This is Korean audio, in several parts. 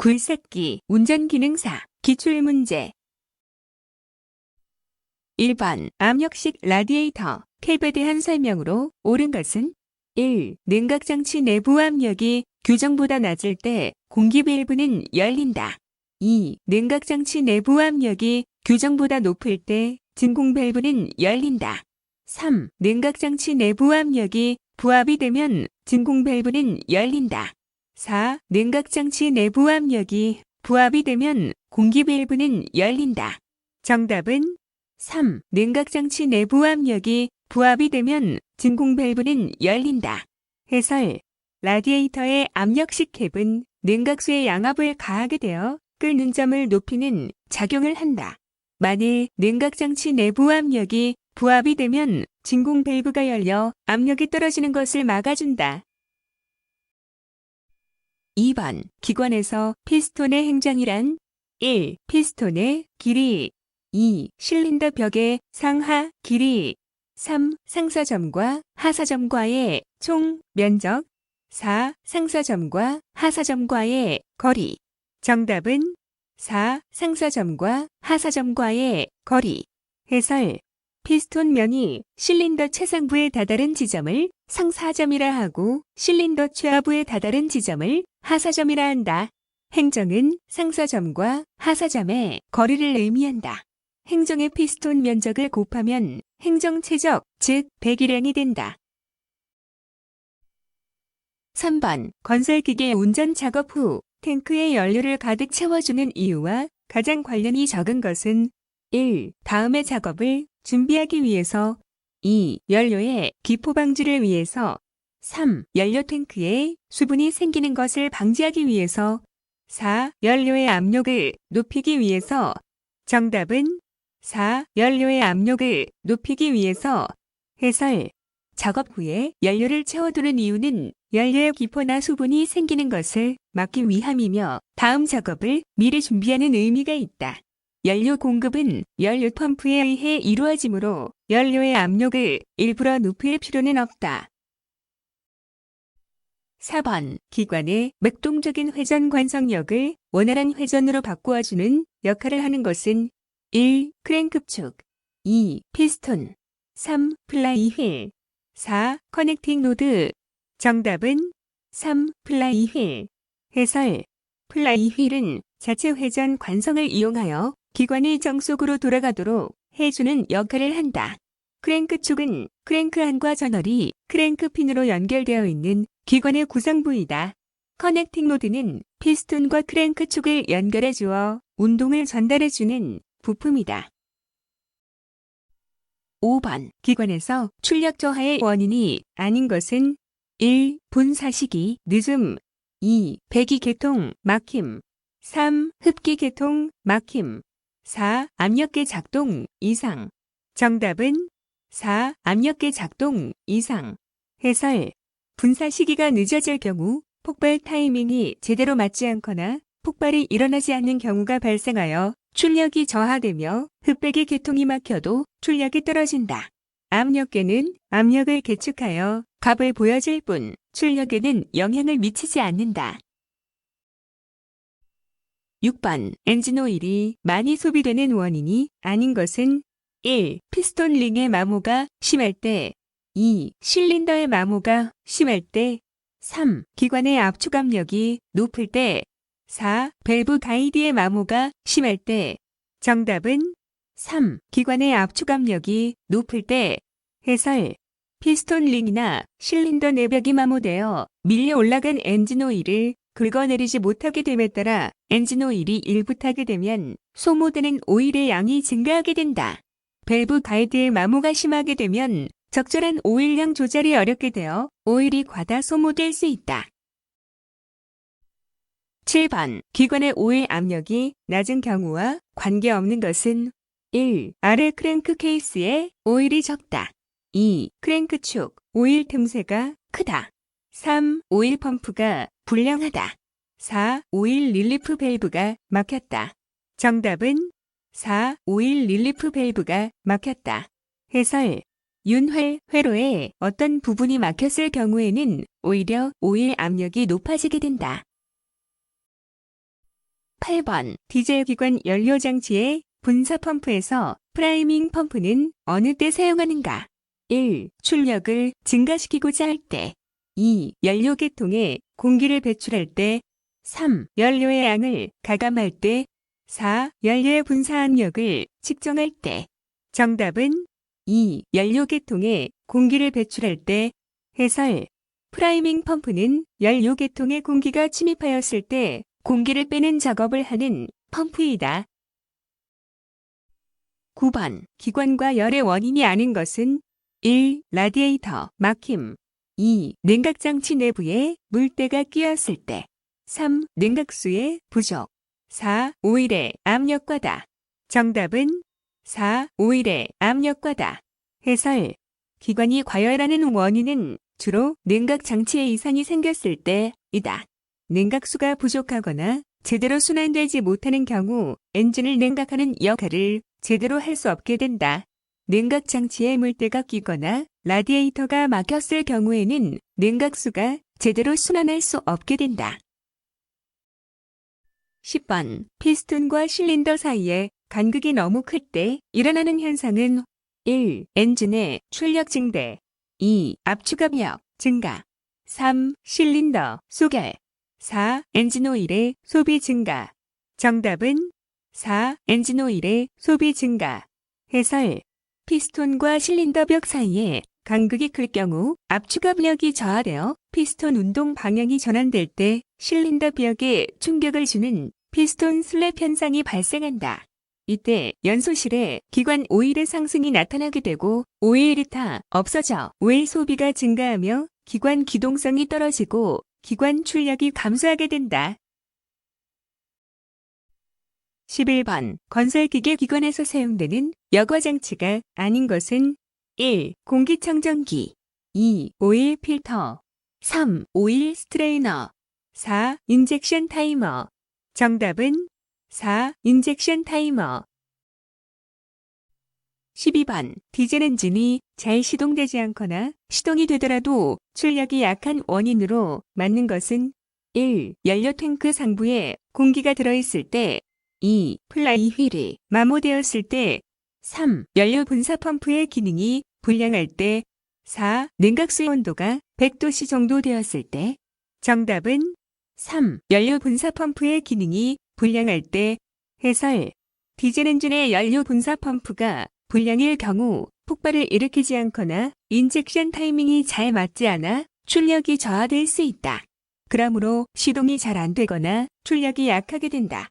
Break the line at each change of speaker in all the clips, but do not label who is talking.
굴삭기, 운전기능사, 기출문제. 1번 압력식 라디에이터, 캡에 대한 설명으로 옳은 것은 1. 냉각장치 내부 압력이 규정보다 낮을 때 공기 밸브는 열린다. 2. 냉각장치 내부 압력이 규정보다 높을 때 진공 밸브는 열린다. 3. 냉각장치 내부 압력이 부합이 되면 진공 밸브는 열린다. 4. 냉각장치 내부 압력이 부합이 되면 공기 밸브는 열린다. 정답은 3. 냉각장치 내부 압력이 부합이 되면 진공 밸브는 열린다. 해설. 라디에이터의 압력식 캡은 냉각수의 양압을 가하게 되어 끓는 점을 높이는 작용을 한다. 만일 냉각장치 내부 압력이 부합이 되면 진공 밸브가 열려 압력이 떨어지는 것을 막아준다. 2번 기관에서 피스톤의 행장이란 1. 피스톤의 길이 2. 실린더 벽의 상하 길이 3. 상사점과 하사점과의 총 면적 4. 상사점과 하사점과의 거리. 정답은 4. 상사점과 하사점과의 거리. 해설. 피스톤 면이 실린더 최상부에 다다른 지점을 상사점이라 하고 실린더 최하부에 다다른 지점을 하사점이라 한다. 행정은 상사점과 하사점의 거리를 의미한다. 행정의 피스톤 면적을 곱하면 행정 최적, 즉 배기량이 된다. 3번 건설기계 운전 작업 후 탱크에 연료를 가득 채워주는 이유와 가장 관련이 적은 것은 1. 다음의 작업을 준비하기 위해서 2. 연료의 기포 방지를 위해서 3. 연료 탱크에 수분이 생기는 것을 방지하기 위해서 4. 연료의 압력을 높이기 위해서. 정답은 4. 연료의 압력을 높이기 위해서. 해설. 작업 후에 연료를 채워두는 이유는 연료의 기포나 수분이 생기는 것을 막기 위함이며 다음 작업을 미리 준비하는 의미가 있다. 연료 공급은 연료 펌프에 의해 이루어지므로 연료의 압력을 일부러 높일 필요는 없다. 4번 기관의 맥동적인 회전 관성력을 원활한 회전으로 바꾸어주는 역할을 하는 것은 1. 크랭크축 2. 피스톤 3. 플라이휠 4. 커넥팅 로드. 정답은 3. 플라이휠. 해설. 플라이휠은 자체 회전 관성을 이용하여 기관이 정속으로 돌아가도록 해주는 역할을 한다. 크랭크축은 크랭크안과 전월이 크랭크핀으로 연결되어 있는 기관의 구성부이다. 커넥팅 로드는 피스톤과 크랭크축을 연결해 주어 운동을 전달해 주는 부품이다. 5번 기관에서 출력 저하의 원인이 아닌 것은 1. 분사시기 늦음 2. 배기계통 막힘 3. 흡기계통 막힘 4. 압력계 작동 이상. 정답은 4. 압력계 작동 이상. 해설. 분사 시기가 늦어질 경우 폭발 타이밍이 제대로 맞지 않거나 폭발이 일어나지 않는 경우가 발생하여 출력이 저하되며 흡배기 계통이 막혀도 출력이 떨어진다. 압력계는 압력을 계측하여 값을 보여줄 뿐 출력에는 영향을 미치지 않는다. 6번 엔진 오일이 많이 소비되는 원인이 아닌 것은 1. 피스톤 링의 마모가 심할 때 2. 실린더의 마모가 심할 때 3. 기관의 압축 압력이 높을 때 4. 밸브 가이드의 마모가 심할 때. 정답은 3. 기관의 압축 압력이 높을 때. 해설. 피스톤 링이나 실린더 내벽이 마모되어 밀려 올라간 엔진 오일을 긁어내리지 못하게 됨에 따라 엔진 오일이 일부 타게 되면 소모되는 오일의 양이 증가하게 된다. 밸브 가이드의 마모가 심하게 되면 적절한 오일량 조절이 어렵게 되어 오일이 과다 소모될 수 있다. 7번 기관의 오일 압력이 낮은 경우와 관계없는 것은 1. 아래 크랭크 케이스에 오일이 적다. 2. 크랭크축 오일 틈새가 크다. 3. 오일 펌프가 불량하다. 4. 오일 릴리프 밸브가 막혔다. 정답은 4. 오일 릴리프 밸브가 막혔다. 해설. 윤활, 회로의 어떤 부분이 막혔을 경우에는 오히려 오일 압력이 높아지게 된다. 8번 디젤 기관 연료 장치의 분사 펌프에서 프라이밍 펌프는 어느 때 사용하는가? 1. 출력을 증가시키고자 할 때. 2. 연료 계통에 공기를 배출할 때. 3. 연료의 양을 가감할 때. 4. 연료의 분사 압력을 측정할 때. 정답은 2. 연료 계통에 공기를 배출할 때. 해설. 프라이밍 펌프는 연료 계통에 공기가 침입하였을 때 공기를 빼는 작업을 하는 펌프이다. 9번 기관과 열의 원인이 아닌 것은 1. 라디에이터 막힘 2. 냉각장치 내부에 물때가 끼었을 때 3. 냉각수의 부족 4. 오일의 압력과다. 정답은 4. 오일의 압력과다. 해설. 기관이 과열하는 원인은 주로 냉각장치에 이상이 생겼을 때이다. 냉각수가 부족하거나 제대로 순환되지 못하는 경우 엔진을 냉각하는 역할을 제대로 할 수 없게 된다. 냉각장치에 물때가 끼거나 라디에이터가 막혔을 경우에는 냉각수가 제대로 순환할 수 없게 된다. 10번 피스톤과 실린더 사이에 간극이 너무 클 때 일어나는 현상은 1. 엔진의 출력 증대 2. 압축 압력 증가 3. 실린더 소결 4. 엔진 오일의 소비 증가. 정답은 4. 엔진 오일의 소비 증가. 해설. 피스톤과 실린더 벽 사이에 간극이 클 경우 압축 압력이 저하되어 피스톤 운동 방향이 전환될 때 실린더 벽에 충격을 주는 피스톤 슬랩 현상이 발생한다. 이때 연소실에 기관 오일의 상승이 나타나게 되고 오일이 다 없어져 오일 소비가 증가하며 기관 기동성이 떨어지고 기관 출력이 감소하게 된다. 11번 건설기계 기관에서 사용되는 여과장치가 아닌 것은 1. 공기청정기 2. 오일 필터 3. 오일 스트레이너 4. 인젝션 타이머. 정답은 4. 인젝션 타이머. 12번 디젤 엔진이 잘 시동되지 않거나 시동이 되더라도 출력이 약한 원인으로 맞는 것은 1. 연료 탱크 상부에 공기가 들어있을 때 2. 플라이 휠이 마모되었을 때 3. 연료 분사 펌프의 기능이 불량할 때 4. 냉각수의 온도가 100도씨 정도 되었을 때. 정답은 3. 연료 분사 펌프의 기능이 불량할 때. 해설. 디젤 엔진의 연료 분사 펌프가 불량일 경우 폭발을 일으키지 않거나 인젝션 타이밍이 잘 맞지 않아 출력이 저하될 수 있다. 그러므로 시동이 잘 안 되거나 출력이 약하게 된다.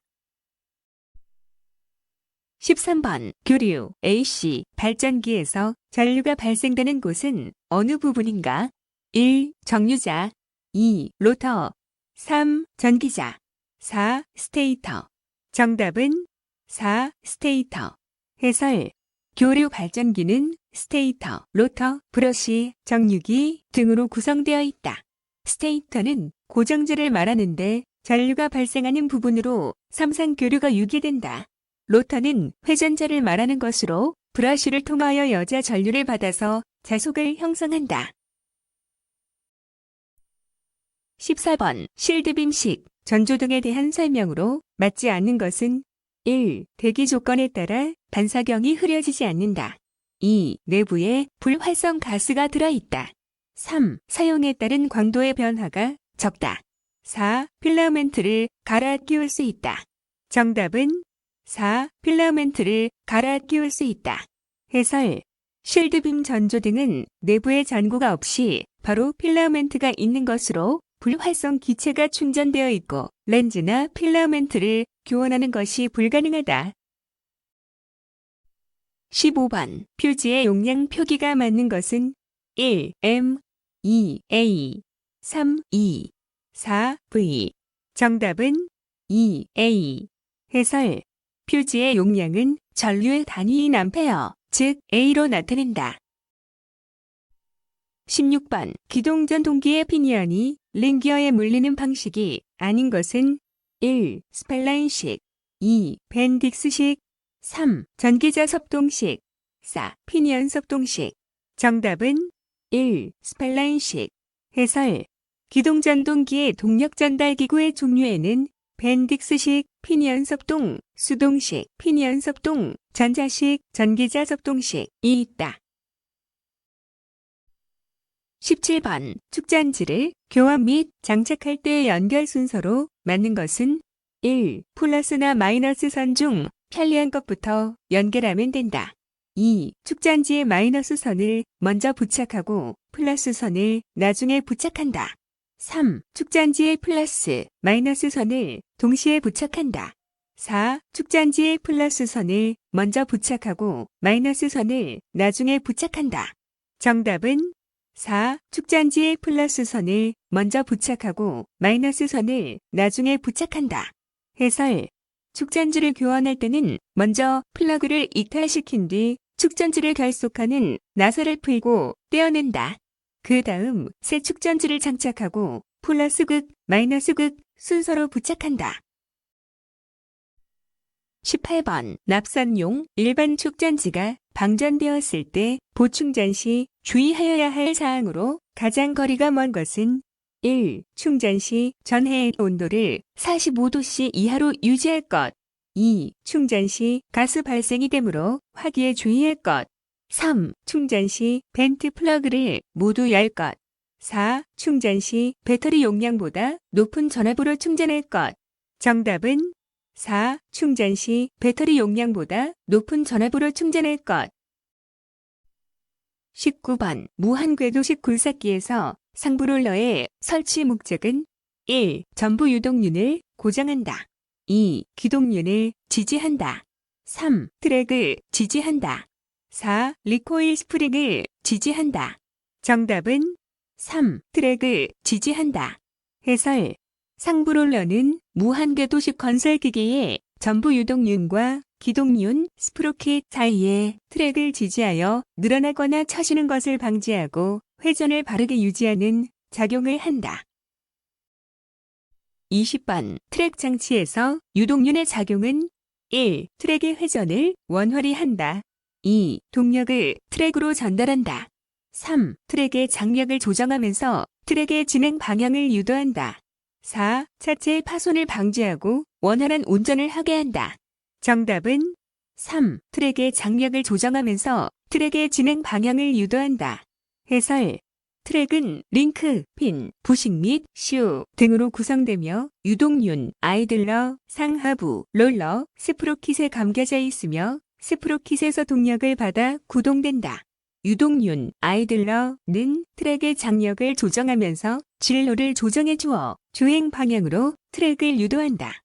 13번 교류 AC 발전기에서 전류가 발생되는 곳은 어느 부분인가? 1. 정류자 2. 로터 3. 전기자 4. 스테이터. 정답은 4. 스테이터. 해설. 교류 발전기는 스테이터, 로터, 브러시, 정류기 등으로 구성되어 있다. 스테이터는 고정재를 말하는데 전류가 발생하는 부분으로 삼산교류가 유기된다. 로터는 회전자를 말하는 것으로 브러쉬를 통하여 여자 전류를 받아서 자속을 형성한다. 14번 실드빔식 전조등에 대한 설명으로 맞지 않는 것은 1. 대기 조건에 따라 반사경이 흐려지지 않는다. 2. 내부에 불활성 가스가 들어있다. 3. 사용에 따른 광도의 변화가 적다. 4. 필라멘트를 갈아 끼울 수 있다. 정답은 4. 필라멘트를 갈아 끼울 수 있다. 해설. 실드빔 전조등은 내부에 전구가 없이 바로 필라멘트가 있는 것으로 불활성 기체가 충전되어 있고 렌즈나 필라멘트를 교환하는 것이 불가능하다. 15번 퓨즈의 용량 표기가 맞는 것은 1. M 2. A 3. E 4. V. 정답은 2. A. 해설. 퓨즈의 용량은 전류의 단위인 암페어, 즉 A로 나타낸다. 16번 기동전 동기의 피니언이 링기어에 물리는 방식이 아닌 것은 1. 스팔라인식 2. 벤딕스식 3. 전기자 섭동식 4. 피니언 섭동식. 정답은 1. 스팔라인식. 해설. 기동전 동기의 동력 전달 기구의 종류에는 밴딕스식, 피니언섭동, 수동식, 피니언섭동, 전자식, 전기자섭동식이 있다. 17번 축전지를 교환 및 장착할 때의 연결 순서로 맞는 것은 1. 플러스나 마이너스 선 중 편리한 것부터 연결하면 된다. 2. 축전지의 마이너스 선을 먼저 부착하고 플러스 선을 나중에 부착한다. 3. 축전지의 플러스, 마이너스 선을 동시에 부착한다. 4. 축전지의 플러스 선을 먼저 부착하고 마이너스 선을 나중에 부착한다. 정답은 4. 축전지의 플러스 선을 먼저 부착하고 마이너스 선을 나중에 부착한다. 해설. 축전지를 교환할 때는 먼저 플러그를 이탈시킨 뒤 축전지를 결속하는 나사를 풀고 떼어낸다. 그 다음 새 축전지를 장착하고 플러스 극, 마이너스 극 순서로 부착한다. 18번 납선용 일반 축전지가 방전되었을 때 보충전 시 주의하여야 할 사항으로 가장 거리가 먼 것은 1. 충전 시 전해의 온도를 45도씨 이하로 유지할 것. 2. 충전 시 가스 발생이 되므로 화기에 주의할 것. 3. 충전 시 벤트 플러그를 모두 열 것. 4. 충전 시 배터리 용량보다 높은 전압으로 충전할 것. 정답은 4. 충전 시 배터리 용량보다 높은 전압으로 충전할 것. 19번 무한궤도식 굴삭기에서 상부롤러의 설치 목적은 1. 전부 유동륜을 고정한다. 2. 기동륜을 지지한다. 3. 트랙을 지지한다. 4. 리코일 스프링을 지지한다. 정답은 3. 트랙을 지지한다. 해설. 상부롤러는 무한궤도식 건설기계의 전부 유동륜과 기동륜, 스프로킷 사이에 트랙을 지지하여 늘어나거나 처지는 것을 방지하고 회전을 바르게 유지하는 작용을 한다. 20번 트랙 장치에서 유동륜의 작용은 1. 트랙의 회전을 원활히 한다. 2. 동력을 트랙으로 전달한다. 3. 트랙의 장력을 조정하면서 트랙의 진행 방향을 유도한다. 4. 차체의 파손을 방지하고 원활한 운전을 하게 한다. 정답은 3. 트랙의 장력을 조정하면서 트랙의 진행 방향을 유도한다. 해설. 트랙은 링크, 핀, 부식 및 슈 등으로 구성되며 유동륜, 아이들러, 상하부, 롤러, 스프로킷에 감겨져 있으며 스프로킷에서 동력을 받아 구동된다. 유동륜, 아이들러는 트랙의 장력을 조정하면서 진로를 조정해 주어 주행 방향으로 트랙을 유도한다.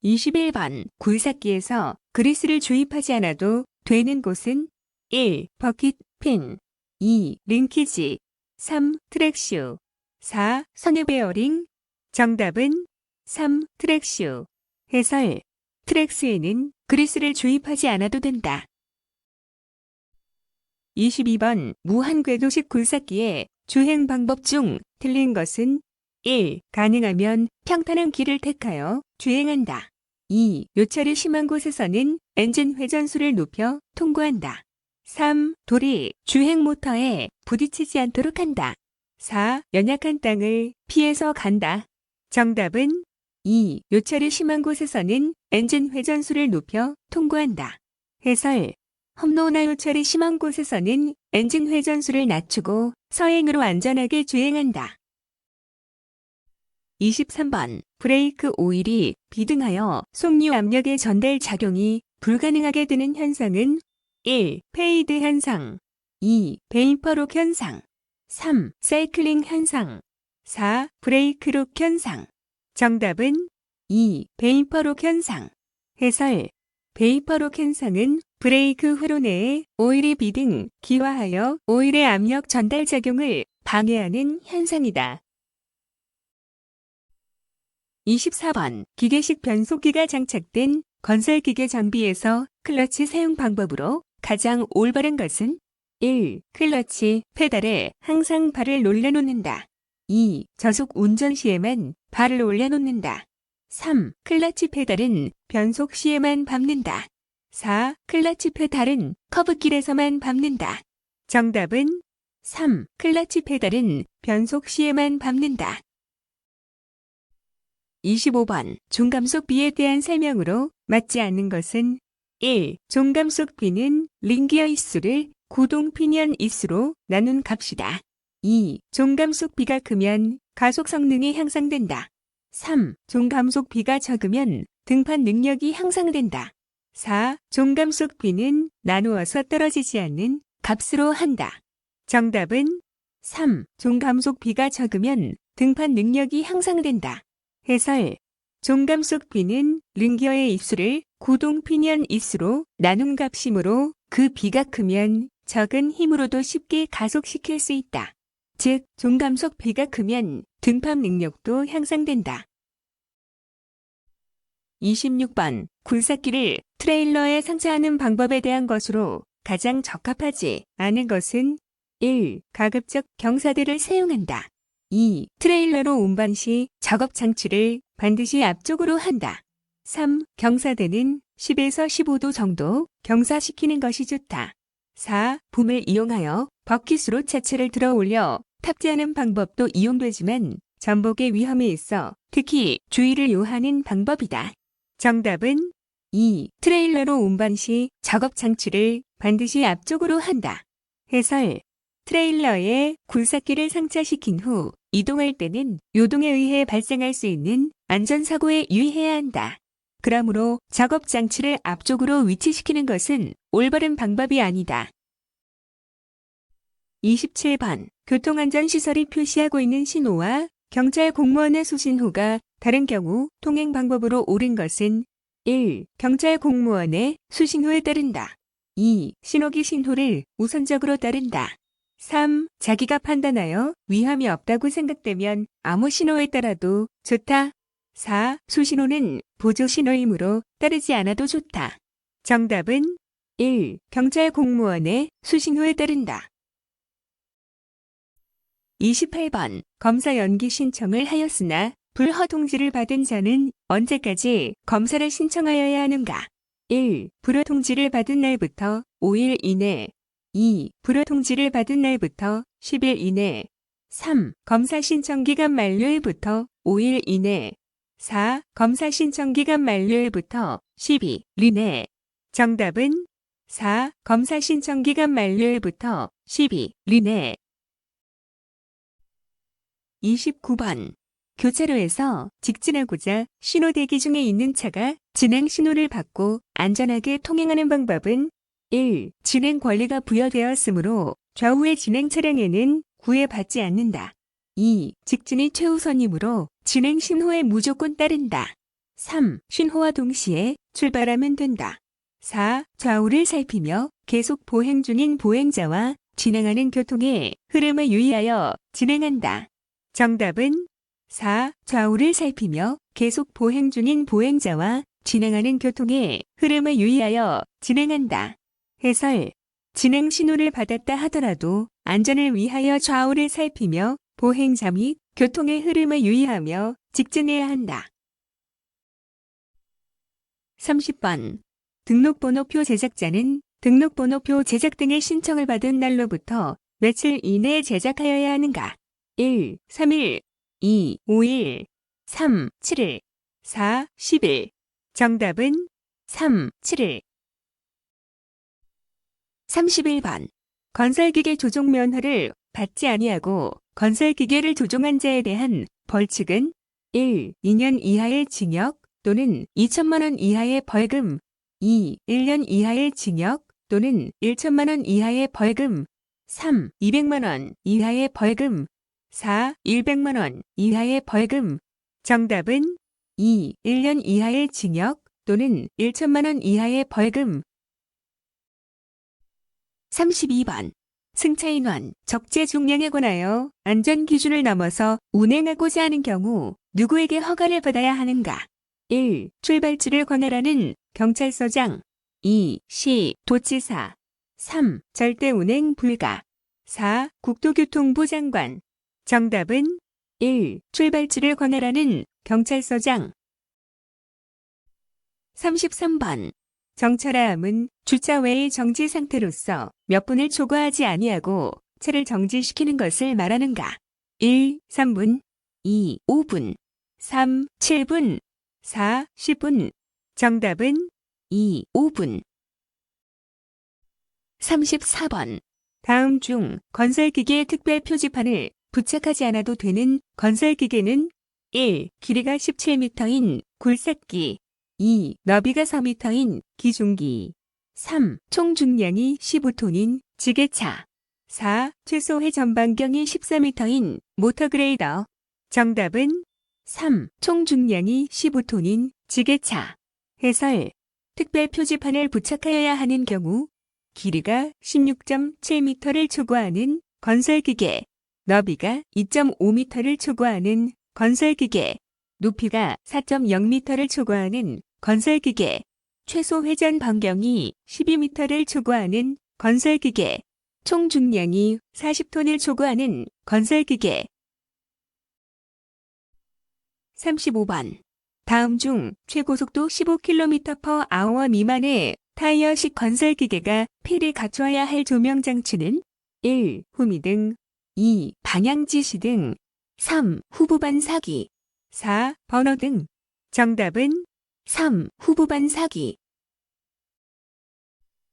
21번 굴삭기에서 그리스를 주입하지 않아도 되는 곳은 1. 버킷, 핀 2. 링키지 3. 트랙슈 4. 선의 베어링 정답은 3. 트랙슈 해설. 트랙스에는 그리스를 주입하지 않아도 된다. 22번 무한궤도식 굴삭기의 주행 방법 중 틀린 것은 1. 가능하면 평탄한 길을 택하여 주행한다. 2. 요철이 심한 곳에서는 엔진 회전수를 높여 통과한다. 3. 돌이 주행 모터에 부딪히지 않도록 한다. 4. 연약한 땅을 피해서 간다. 정답은 2. 요철이 심한 곳에서는 엔진 회전수를 높여 통과한다. 해설. 험로나 요철이 심한 곳에서는 엔진 회전수를 낮추고 서행으로 안전하게 주행한다. 23번 브레이크 오일이 비등하여 속류 압력의 전달 작용이 불가능하게 되는 현상은 1. 페이드 현상 2. 베이퍼록 현상 3. 사이클링 현상 4. 브레이크록 현상 정답은 2. 베이퍼록 현상 해설. 베이퍼록 현상은 브레이크 회로 내에 오일이 비등, 기화하여 오일의 압력 전달 작용을 방해하는 현상이다. 24번 기계식 변속기가 장착된 건설기계 장비에서 클러치 사용 방법으로 가장 올바른 것은 1. 클러치 페달에 항상 발을 올려놓는다. 2. 저속 운전 시에만 발을 올려놓는다. 3. 클러치 페달은 변속 시에만 밟는다. 4. 클러치 페달은 커브길에서만 밟는다. 정답은 3. 클러치 페달은 변속 시에만 밟는다. 25번 종감속 비에 대한 설명으로 맞지 않는 것은 1. 종감속 비는 링기어 입수를 고동 피니언 입수로 나눈 값이다. 2. 종감속 비가 크면 가속 성능이 향상된다. 3. 종감속 비가 적으면 등판 능력이 향상된다. 4. 종감속 비는 나누어서 떨어지지 않는 값으로 한다. 정답은 3. 종감속 비가 적으면 등판 능력이 향상된다. 해설. 종감속 비는 링기어의 입수를 고동 피니언 입수로 나눈 값이므로 그 비가 크면 적은 힘으로도 쉽게 가속시킬 수 있다. 즉, 종감속 비가 크면 등판 능력도 향상된다. 26번 굴삭기를 트레일러에 상차하는 방법에 대한 것으로 가장 적합하지 않은 것은 1. 가급적 경사대를 사용한다. 2. 트레일러로 운반 시 작업 장치를 반드시 앞쪽으로 한다. 3. 경사대는 10에서 15도 정도 경사시키는 것이 좋다. 4. 붐을 이용하여 버킷으로 차체를 들어 올려 탑재하는 방법도 이용되지만 전복의 위험이 있어 특히 주의를 요하는 방법이다. 정답은 2. 트레일러로 운반 시 작업 장치를 반드시 앞쪽으로 한다. 해설. 트레일러에 굴삭기를 상차시킨 후 이동할 때는 요동에 의해 발생할 수 있는 안전사고에 유의해야 한다. 그러므로 작업 장치를 앞쪽으로 위치시키는 것은 올바른 방법이 아니다. 27번 교통안전시설이 표시하고 있는 신호와 경찰 공무원의 수신호가 다른 경우 통행 방법으로 옳은 것은 1. 경찰 공무원의 수신호에 따른다. 2. 신호기 신호를 우선적으로 따른다. 3. 자기가 판단하여 위험이 없다고 생각되면 아무 신호에 따라도 좋다. 4. 수신호는 보조 신호이므로 따르지 않아도 좋다. 정답은 1. 경찰 공무원의 수신호에 따른다. 28번 검사 연기 신청을 하였으나 불허 통지를 받은 자는 언제까지 검사를 신청하여야 하는가? 1. 불허 통지를 받은 날부터 5일 이내. 2. 불허 통지를 받은 날부터 10일 이내. 3. 검사 신청 기간 만료일부터 5일 이내. 4. 검사 신청 기간 만료일부터 12일 이내. 정답은 4. 검사 신청 기간 만료일부터 12일 이내. 29번 교차로에서 직진하고자 신호 대기 중에 있는 차가 진행 신호를 받고 안전하게 통행하는 방법은 1. 진행 권리가 부여되었으므로 좌우의 진행 차량에는 구애받지 않는다. 2. 직진이 최우선이므로 진행 신호에 무조건 따른다. 3. 신호와 동시에 출발하면 된다. 4. 좌우를 살피며 계속 보행 중인 보행자와 진행하는 교통의 흐름에 유의하여 진행한다. 정답은 4. 좌우를 살피며 계속 보행 중인 보행자와 진행하는 교통의 흐름에 유의하여 진행한다. 해설. 진행 신호를 받았다 하더라도 안전을 위하여 좌우를 살피며 보행자 및 교통의 흐름에 유의하며 직진해야 한다. 30번 등록번호표 제작자는 등록번호표 제작 등의 신청을 받은 날로부터 며칠 이내에 제작하여야 하는가? 1. 3일 2. 5일 3. 7일 4. 10일. 정답은 3. 7일. 31번 건설기계 조종 면허를 받지 아니하고 건설기계를 조종한 자에 대한 벌칙은 1. 2년 이하의 징역 또는 2천만 원 이하의 벌금. 2. 1년 이하의 징역 또는 1천만 원 이하의 벌금. 3. 200만 원 이하의 벌금. 4. 100만 원 이하의 벌금. 정답은 2. 1년 이하의 징역 또는 1천만 원 이하의 벌금. 32번 승차인원 적재 중량에 관하여 안전기준을 넘어서 운행하고자 하는 경우 누구에게 허가를 받아야 하는가? 1. 출발지를 관할하는 경찰서장. 2. 시, 도지사. 3. 절대 운행 불가. 4. 국토교통부 장관. 정답은 1. 출발지를 관할하는 경찰서장. 33번 정차라함은 주차 외의 정지 상태로서 몇 분을 초과하지 아니하고 차를 정지시키는 것을 말하는가? 1. 3분 2. 5분 3. 7분 4. 10분 정답은 2. 5분 34번. 다음 중 건설기계의 특별 표지판을 부착하지 않아도 되는 건설기계는 1. 길이가 17m인 굴삭기 2. 너비가 4m인 기중기 3. 총 중량이 15톤인 지게차 4. 최소 회전 반경이 14m인 모터그레이더 정답은 3. 총 중량이 15톤인 지게차 해설 특별 표지판을 부착하여야 하는 경우 길이가 16.7m를 초과하는 건설기계, 너비가 2.5m를 초과하는 건설기계, 높이가 4.0m를 초과하는 건설기계, 최소 회전 반경이 12m를 초과하는 건설기계, 총 중량이 40톤을 초과하는 건설기계. 35번. 다음 중 최고속도 15km/h 미만의 타이어식 건설기계가 필히 갖춰야 할 조명장치는 1. 후미등 2. 방향지시등 3. 후보반사기 4. 버너등 정답은 3. 후보반사기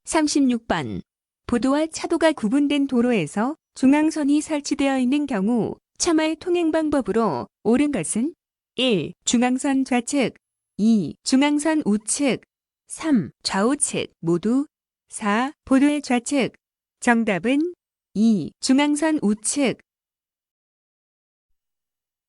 36번. 보도와 차도가 구분된 도로에서 중앙선이 설치되어 있는 경우 차마의 통행 방법으로 옳은 것은 1. 중앙선 좌측 2. 중앙선 우측 3. 좌우측 모두 4. 보도의 좌측 정답은 2. 중앙선 우측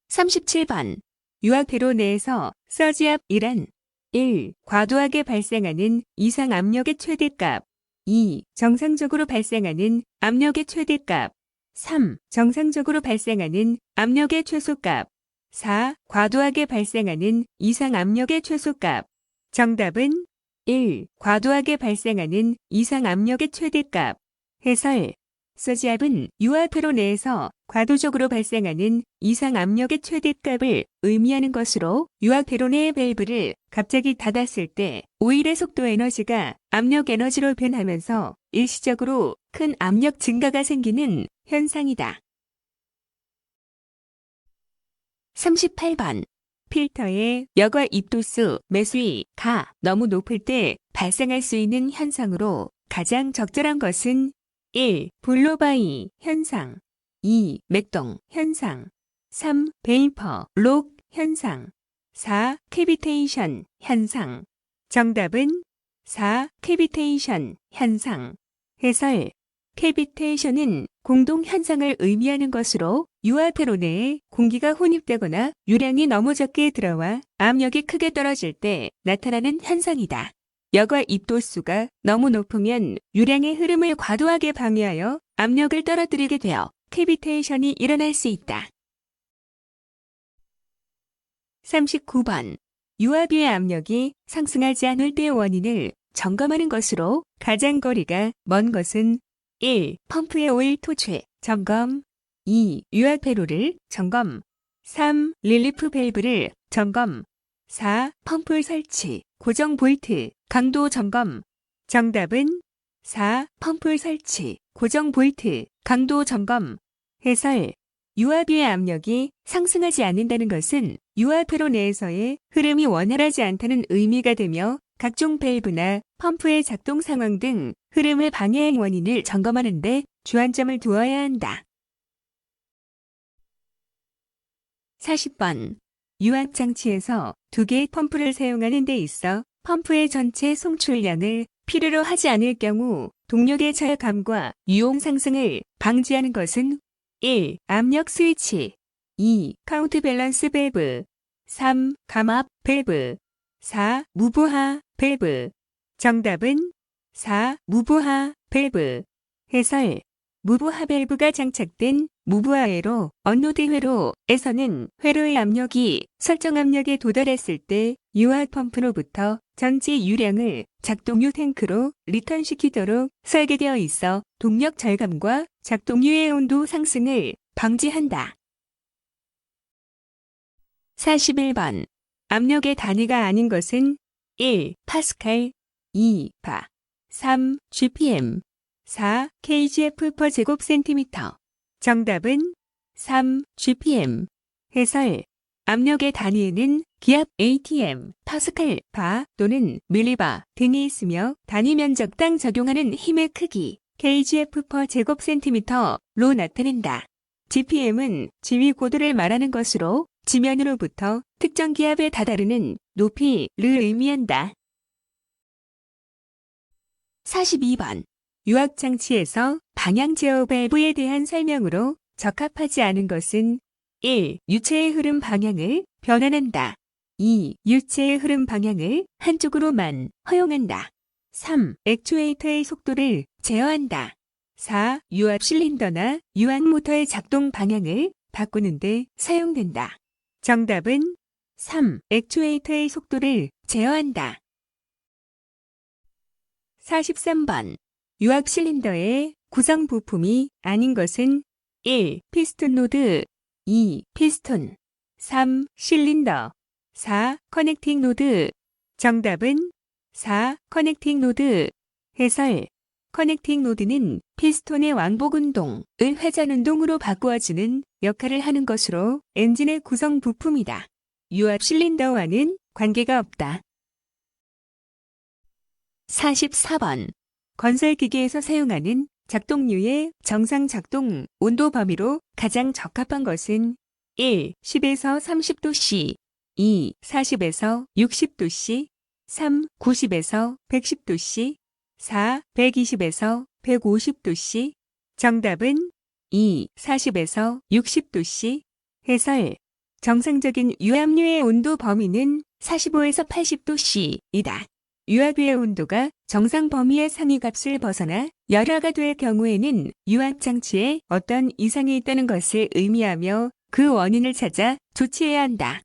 37번. 유압회로 내에서 서지압이란 1. 과도하게 발생하는 이상 압력의 최대값 2. 정상적으로 발생하는 압력의 최대값 3. 정상적으로 발생하는 압력의 최소값 4. 과도하게 발생하는 이상 압력의 최소값 정답은 1. 과도하게 발생하는 이상 압력의 최대값 해설 서지압은 유압회로 내에서 과도적으로 발생하는 이상 압력의 최대값을 의미하는 것으로 유압회로 내의 밸브를 갑자기 닫았을 때 오일의 속도 에너지가 압력 에너지로 변하면서 일시적으로 큰 압력 증가가 생기는 현상이다. 38번. 필터의 여과 입도수, 매수위가 너무 높을 때 발생할 수 있는 현상으로 가장 적절한 것은 1. 블로바이 현상 2. 맥동 현상 3. 베이퍼 록 현상 4. 캐비테이션 현상 정답은 4. 캐비테이션 현상 해설 캐비테이션은 공동 현상을 의미하는 것으로 유압회로 내에 공기가 혼입되거나 유량이 너무 적게 들어와 압력이 크게 떨어질 때 나타나는 현상이다. 여과 입도수가 너무 높으면 유량의 흐름을 과도하게 방해하여 압력을 떨어뜨리게 되어 캐비테이션이 일어날 수 있다. 39번. 유압유의 압력이 상승하지 않을 때의 원인을 점검하는 것으로 가장 거리가 먼 것은 1. 펌프의 오일 토취 점검 2. 유압회로를 점검 3. 릴리프 밸브를 점검 4. 펌프 설치 고정 볼트 강도 점검 정답은 4. 펌프 설치 고정 볼트 강도 점검 해설 유압유의 압력이 상승하지 않는다는 것은 유압회로 내에서의 흐름이 원활하지 않다는 의미가 되며 각종 밸브나 펌프의 작동 상황 등 흐름을 방해한 원인을 점검하는 데 주안점을 두어야 한다. 40번. 유압장치에서 2개의 펌프를 사용하는 데 있어 펌프의 전체 송출량을 필요로 하지 않을 경우 동력의 저감과 유용 상승을 방지하는 것은 1. 압력 스위치 2. 카운트 밸런스 밸브 3. 감압 밸브 4. 무브하 밸브 정답은 4. 무브하 밸브 해설 무브하 밸브가 장착된 무브하회로 언로드 회로에서는 회로의 압력이 설정 압력에 도달했을 때 유압 펌프로부터 전체 유량을 작동유 탱크로 리턴시키도록 설계되어 있어 동력 절감과 작동유의 온도 상승을 방지한다. 41번. 압력의 단위가 아닌 것은 1. 파스칼 2. 바 3. GPM 4. kgf/제곱센티미터 정답은 3. GPM 해설 압력의 단위에는 기압 ATM, 파스칼, 바 또는 밀리바 등이 있으며 단위 면적당 적용하는 힘의 크기 kgf per 제곱센티미터로 나타낸다. GPM은 지위 고도를 말하는 것으로 지면으로부터 특정 기압에 다다르는 높이를 의미한다. 42번. 유압장치에서 방향 제어 밸브에 대한 설명으로 적합하지 않은 것은 1. 유체의 흐름 방향을 변환한다. 2. 유체의 흐름 방향을 한쪽으로만 허용한다. 3. 액추에이터의 속도를 제어한다. 4. 유압 실린더나 유압 모터의 작동 방향을 바꾸는 데 사용된다. 정답은 3. 액추에이터의 속도를 제어한다. 43번. 유압 실린더의 구성 부품이 아닌 것은 1. 피스톤 로드 2. 피스톤 3. 실린더 4. 커넥팅 로드 정답은 4. 커넥팅 로드 해설 커넥팅 로드는 피스톤의 왕복 운동을 회전 운동으로 바꾸어주는 역할을 하는 것으로 엔진의 구성 부품이다. 유압 실린더와는 관계가 없다. 44번. 건설기계에서 사용하는 작동류의 정상 작동 온도 범위로 가장 적합한 것은 1. 10에서 30도씨 2. 40에서 60도씨 3. 90에서 110도씨 4. 120에서 150도씨 정답은 2. 40에서 60도씨 해설 정상적인 유압류의 온도 범위는 45에서 80도씨이다. 유압유의 온도가 정상 범위의 상위값을 벗어나 열화가 될 경우에는 유압장치에 어떤 이상이 있다는 것을 의미하며 그 원인을 찾아 조치해야 한다.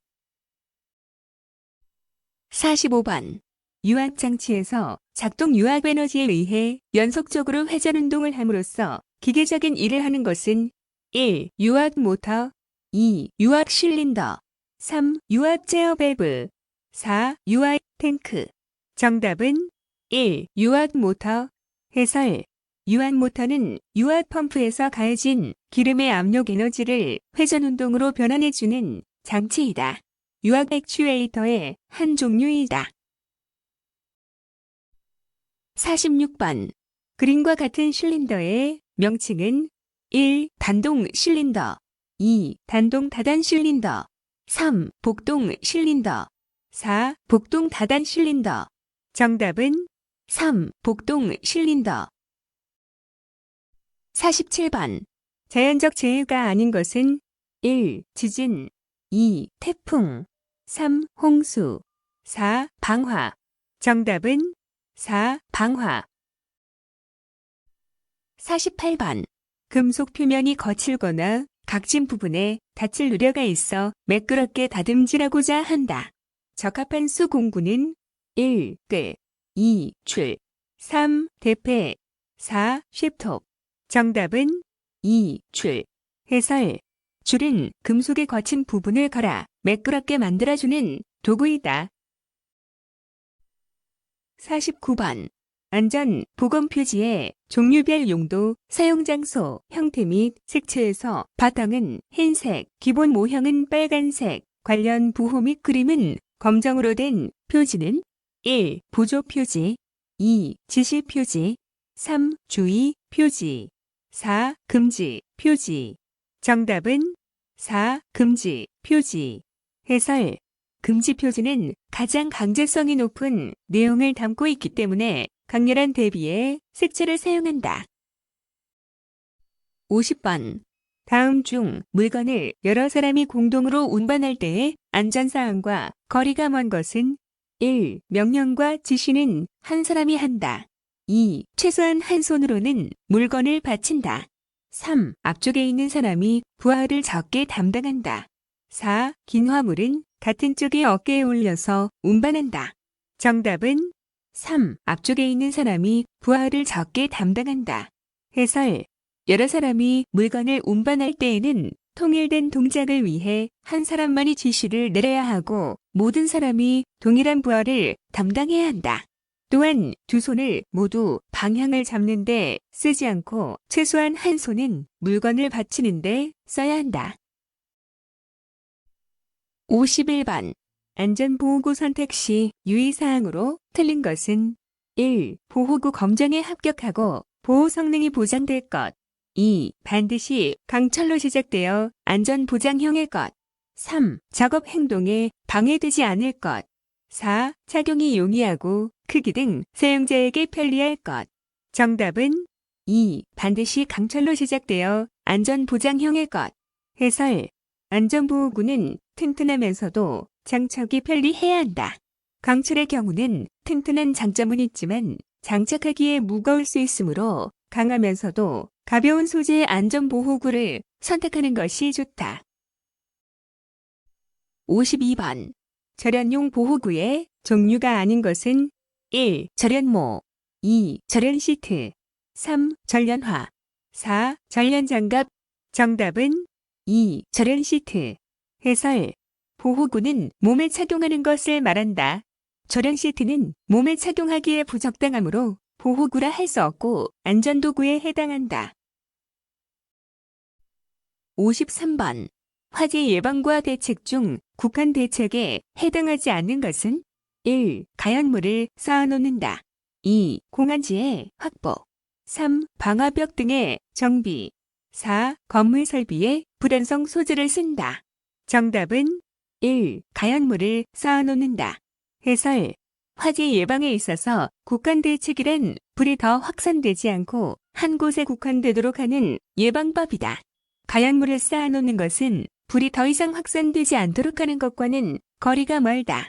45번. 유압장치에서 작동 유압에너지에 의해 연속적으로 회전운동을 함으로써 기계적인 일을 하는 것은 1. 유압 모터 2. 유압 실린더 3. 유압 제어 밸브 4. 유압 탱크 정답은 1. 유압 모터 해설 유압 모터는 유압 펌프에서 가해진 기름의 압력 에너지를 회전 운동으로 변환해주는 장치이다. 유압 액추에이터의 한 종류이다. 46번. 그림과 같은 실린더의 명칭은 1. 단동 실린더 2. 단동 다단 실린더 3. 복동 실린더 4. 복동 다단 실린더 정답은 3. 복동 실린더 47번. 자연적 재해가 아닌 것은 1. 지진 2. 태풍 3. 홍수 4. 방화 정답은 4. 방화 48번. 금속 표면이 거칠거나 각진 부분에 닫힐 우려가 있어 매끄럽게 다듬질하고자 한다. 적합한 수공구는 1. 꽤 2. 줄 3. 대패 4. 쉽톱 정답은 2. 줄 해설 줄은 금속의 거친 부분을 갈아 매끄럽게 만들어주는 도구이다. 49번. 안전 보건 표지에 종류별 용도, 사용 장소, 형태 및 색채에서 바탕은 흰색, 기본 모형은 빨간색, 관련 부호 및 그림은 검정으로 된 표지는 1. 보조 표지 2. 지시 표지 3. 주의 표지 4. 금지 표지 정답은 4. 금지 표지 해설 금지 표지는 가장 강제성이 높은 내용을 담고 있기 때문에 강렬한 대비에 색채를 사용한다. 50번. 다음 중 물건을 여러 사람이 공동으로 운반할 때의 안전사항과 거리가 먼 것은 1. 명령과 지시는 한 사람이 한다. 2. 최소한 한 손으로는 물건을 받친다. 3. 앞쪽에 있는 사람이 부하를 적게 담당한다. 4. 긴 화물은 같은 쪽의 어깨에 올려서 운반한다. 정답은 3. 앞쪽에 있는 사람이 부하를 적게 담당한다. 해설 여러 사람이 물건을 운반할 때에는 통일된 동작을 위해 한 사람만이 지시를 내려야 하고 모든 사람이 동일한 부하를 담당해야 한다. 또한 두 손을 모두 방향을 잡는 데 쓰지 않고 최소한 한 손은 물건을 받치는 데 써야 한다. 51번. 안전보호구 선택 시 유의사항으로 틀린 것은 1. 보호구 검정에 합격하고 보호 성능이 보장될 것. 2. 반드시 강철로 제작되어 안전보장형의 것. 3. 작업 행동에 방해되지 않을 것. 4. 착용이 용이하고 크기 등 사용자에게 편리할 것. 정답은 2. 반드시 강철로 제작되어 안전보장형의 것. 해설. 안전보호구는 튼튼하면서도 장착이 편리해야 한다. 강철의 경우는 튼튼한 장점은 있지만 장착하기에 무거울 수 있으므로 강하면서도 가벼운 소재의 안전보호구를 선택하는 것이 좋다. 52번. 절연용 보호구의 종류가 아닌 것은 1. 절연모 2. 절연시트 3. 절연화 4. 절연장갑. 정답은 2. 절연시트. 해설. 보호구는 몸에 착용하는 것을 말한다. 절연시트는 몸에 착용하기에 부적당하므로 보호구라 할 수 없고 안전도구에 해당한다. 53번. 화재 예방과 대책 중 국한 대책에 해당하지 않는 것은 1. 가연물을 쌓아놓는다. 2. 공안지의 확보 3. 방화벽 등의 정비 4. 건물 설비에 불안성 소재를 쓴다. 정답은 1. 가연물을 쌓아놓는다. 해설. 화재 예방에 있어서 국한 대책이란 불이 더 확산되지 않고 한 곳에 국한되도록 하는 예방법이다. 가연물을 쌓아놓는 것은 불이 더 이상 확산되지 않도록 하는 것과는 거리가 멀다.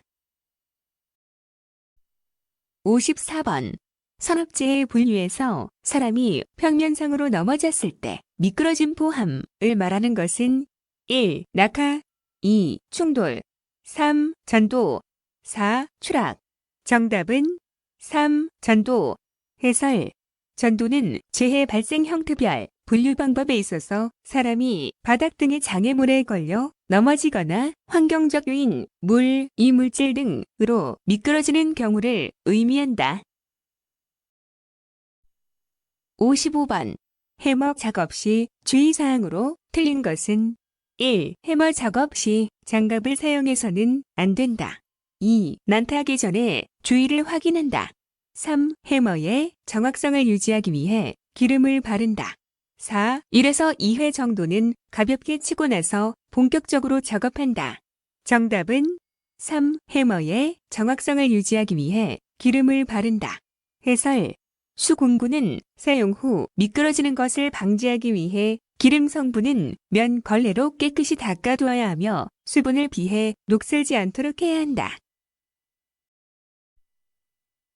54번. 산업재해 분류에서 사람이 평면상으로 넘어졌을 때 미끄러진 포함을 말하는 것은 1. 낙하 2. 충돌 3. 전도 4. 추락. 정답은 3. 전도. 해설. 전도는 재해 발생 형태별 분류 방법에 있어서 사람이 바닥 등의 장애물에 걸려 넘어지거나 환경적 요인, 물, 이물질 등으로 미끄러지는 경우를 의미한다. 55번. 해머 작업 시 주의사항으로 틀린 것은 1. 해머 작업 시 장갑을 사용해서는 안 된다. 2. 난타하기 전에 주위를 확인한다. 3. 해머의 정확성을 유지하기 위해 기름을 바른다. 4. 1에서 2회 정도는 가볍게 치고 나서 본격적으로 작업한다. 정답은 3. 해머의 정확성을 유지하기 위해 기름을 바른다. 해설. 수공구는 사용 후 미끄러지는 것을 방지하기 위해 기름 성분은 면 걸레로 깨끗이 닦아두어야 하며 수분을 비해 녹슬지 않도록 해야 한다.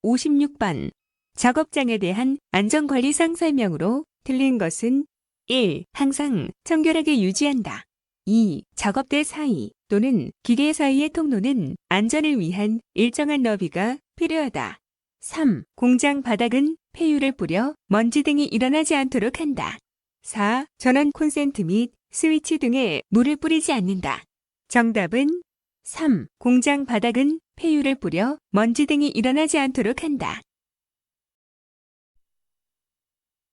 56번. 작업장에 대한 안전관리상 설명으로 틀린 것은 1. 항상 청결하게 유지한다. 2. 작업대 사이 또는 기계 사이의 통로는 안전을 위한 일정한 너비가 필요하다. 3. 공장 바닥은 폐유를 뿌려 먼지 등이 일어나지 않도록 한다. 4. 전원 콘센트 및 스위치 등에 물을 뿌리지 않는다. 정답은 3. 공장 바닥은 폐유를 뿌려 먼지 등이 일어나지 않도록 한다.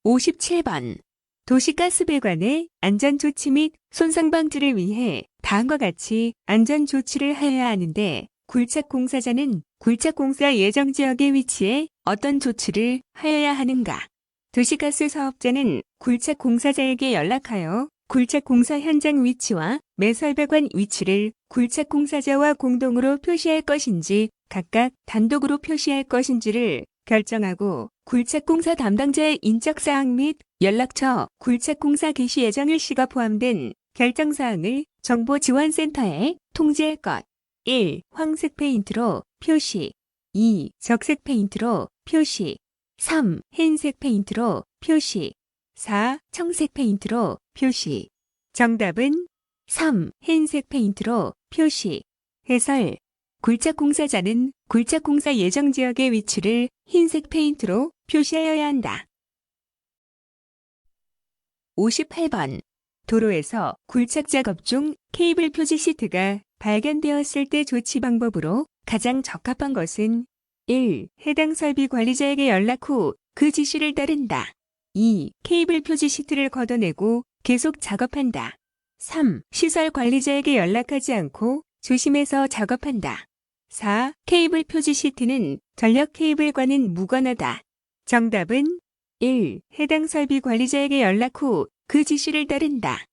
57번. 도시가스배관의 안전조치 및 손상 방지를 위해 다음과 같이 안전조치를 하여야 하는데 굴착공사자는 굴착공사 예정지역에 위치해 어떤 조치를 하여야 하는가? 도시가스 사업자는 굴착공사자에게 연락하여 굴착공사 현장 위치와 매설배관 위치를 굴착공사자와 공동으로 표시할 것인지 각각 단독으로 표시할 것인지를 결정하고 굴착공사 담당자의 인적사항 및 연락처, 굴착공사 개시 예정일시가 포함된 결정사항을 정보지원센터에 통지할 것. 1. 황색 페인트로 표시 2. 적색 페인트로 표시 3. 흰색 페인트로 표시 4. 청색 페인트로 표시. 정답은 3. 흰색 페인트로 표시. 해설. 굴착공사자는 굴착공사 예정지역의 위치를 흰색 페인트로 표시하여야 한다. 58번. 도로에서 굴착 작업 중 케이블 표지 시트가 발견되었을 때 조치 방법으로 가장 적합한 것은 1. 해당 설비 관리자에게 연락 후 그 지시를 따른다. 2. 케이블 표지 시트를 걷어내고 계속 작업한다. 3. 시설 관리자에게 연락하지 않고 조심해서 작업한다. 4. 케이블 표지 시트는 전력 케이블과는 무관하다. 정답은 1. 해당 설비 관리자에게 연락 후 그 지시를 따른다.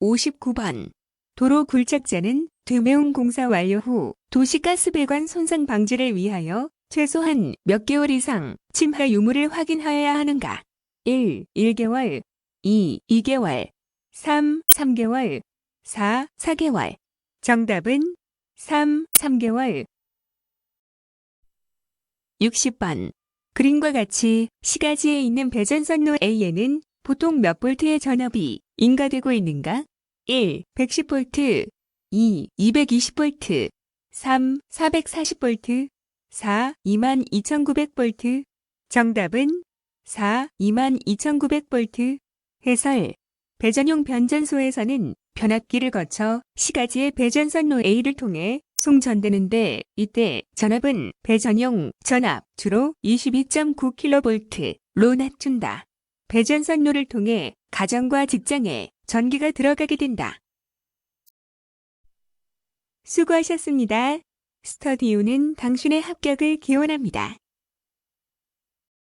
59번. 도로 굴착자는 되매움 공사 완료 후 도시가스배관 손상 방지를 위하여 최소한 몇 개월 이상 침하 유무를 확인하여야 하는가? 1. 1개월 2. 2개월 3. 3개월 4. 4개월 정답은 3. 3개월 60번. 그림과 같이 시가지에 있는 배전선로 A에는 보통 몇 볼트의 전압이 인가되고 있는가? 1. 110V 2. 220V 3. 440V 4. 22,900V 정답은 4. 22,900V 해설 배전용 변전소에서는 변압기를 거쳐 시가지의 배전선로 A를 통해 송전되는데 이때 전압은 배전용 전압 주로 22.9kV로 낮춘다. 배전선로를 통해 가정과 직장에 전기가 들어가게 된다. 수고하셨습니다. 스터디오는 당신의 합격을 기원합니다.